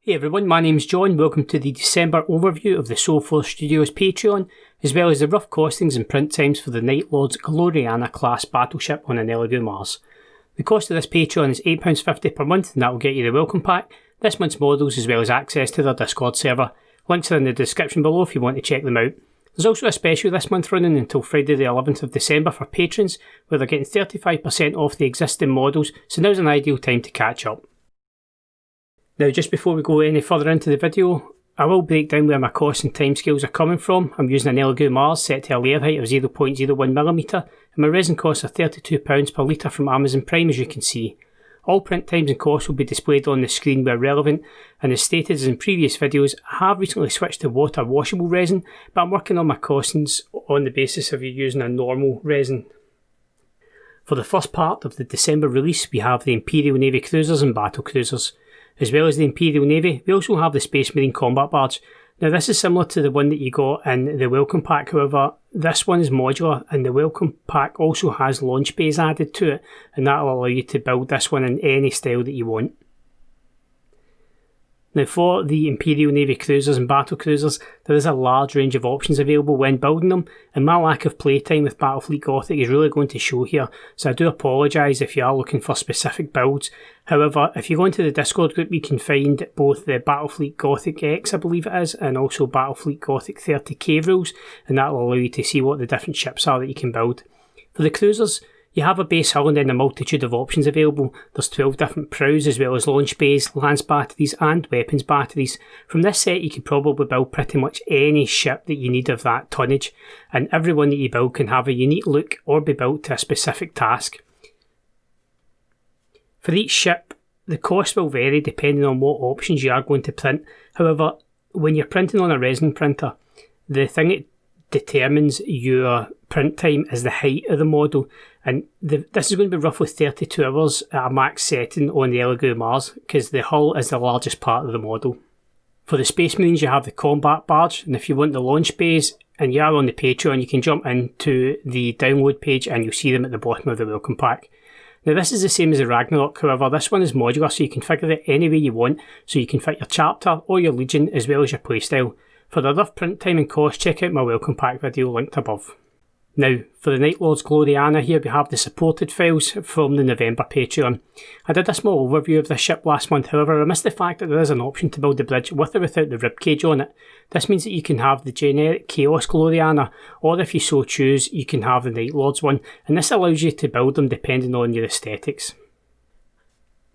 Hey everyone, my name's John. Welcome to the December overview of the Soulforce Studios Patreon, as well as the rough costings and print times for the Night Lord's Gloriana class battleship on an Elegoo Mars. The cost of this Patreon is £8.50 per month, and that will get you the welcome pack, this month's models, as well as access to their Discord server. Links are in the description below if you want to check them out. There's also a special this month running until Friday the 11th of December for patrons, where they're getting 35% off the existing models, so now's an ideal time to catch up. Now, just before we go any further into the video, I will break down where my costs and timescales are coming from. I'm using an Elegoo Mars set to a layer height of 0.01mm, and my resin costs are £32 per litre from Amazon Prime, as you can see. All print times and costs will be displayed on the screen where relevant, and as stated as in previous videos, I have recently switched to water washable resin, but I'm working on my costings on the basis of you using a normal resin. For the first part of the December release, we have the Imperial Navy cruisers and battle cruisers. As well as the Imperial Navy, we also have the Space Marine combat barge. Now this is similar to the one that you got in the welcome pack, however this one is modular, and the welcome pack also has launch bays added to it, and that will allow you to build this one in any style that you want. Now for the Imperial Navy cruisers and battle cruisers, there is a large range of options available when building them, and my lack of playtime with Battlefleet Gothic is really going to show here, so I do apologise if you are looking for specific builds. However, if you go into the Discord group, you can find both the Battlefleet Gothic X, I believe it is, and also Battlefleet Gothic 30k rules, and that will allow you to see what the different ships are that you can build. For the cruisers, you have a base hull and then a multitude of options available. There's 12 different prows as well as launch bays, lance batteries and weapons batteries. From this set you can probably build pretty much any ship that you need of that tonnage, and every one that you build can have a unique look or be built to a specific task. For each ship, the cost will vary depending on what options you are going to print. However, when you're printing on a resin printer, the thing that determines your print time is the height of the model, and this is going to be roughly 32 hours at a max setting on the Elegoo Mars, because the hull is the largest part of the model. For the Space Marines you have the combat barge, and if you want the launch bays and you are on the Patreon, you can jump into the download page and you'll see them at the bottom of the welcome pack. Now this is the same as the Ragnarok, however this one is modular, so you can figure it any way you want, so you can fit your chapter or your legion as well as your playstyle. For the rough print time and cost, check out my welcome pack video linked above. Now, for the Night Lord's Gloriana here, we have the supported files from the November Patreon. I did a small overview of this ship last month, however I missed the fact that there is an option to build the bridge with or without the ribcage on it. This means that you can have the generic Chaos Gloriana, or if you so choose, you can have the Night Lord's one, and this allows you to build them depending on your aesthetics.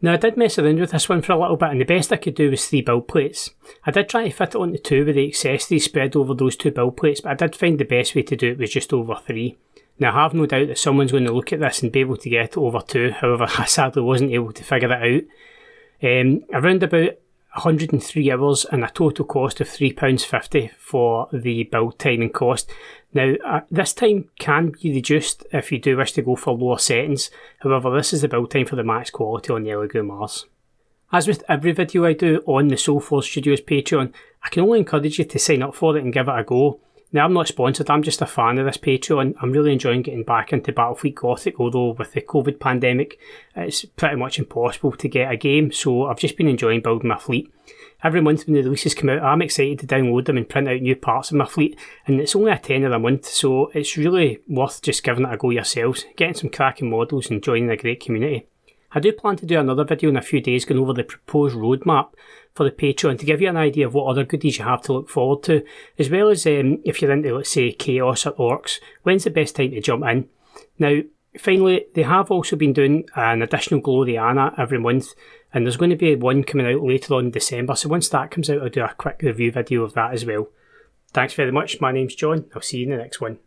Now I did mess around with this one for a little bit, and the best I could do was 3 build plates. I did try to fit it onto 2 with the accessories spread over those 2 build plates, but I did find the best way to do it was just over 3. Now I have no doubt that someone's going to look at this and be able to get it over 2, however I sadly wasn't able to figure it out. Around about 103 hours and a total cost of £3.50 for the build time and cost. Now this time can be reduced if you do wish to go for lower settings, however this is the build time for the max quality on the Elegoo Mars. As with every video I do on the Soulforce Studios Patreon, I can only encourage you to sign up for it and give it a go. Now I'm not sponsored, I'm just a fan of this Patreon. I'm really enjoying getting back into Battlefleet Gothic, although with the COVID pandemic it's pretty much impossible to get a game, so I've just been enjoying building my fleet. Every month when the releases come out I'm excited to download them and print out new parts of my fleet, and it's only a tenner a month, so it's really worth just giving it a go yourselves, getting some cracking models and joining a great community. I do plan to do another video in a few days going over the proposed roadmap for the Patreon to give you an idea of what other goodies you have to look forward to, as well as if you're into, let's say, Chaos or Orcs, when's the best time to jump in. Now finally, they have also been doing an additional Gloriana every month, and there's going to be one coming out later on in December, so once that comes out I'll do a quick review video of that as well. Thanks very much, my name's John, I'll see you in the next one.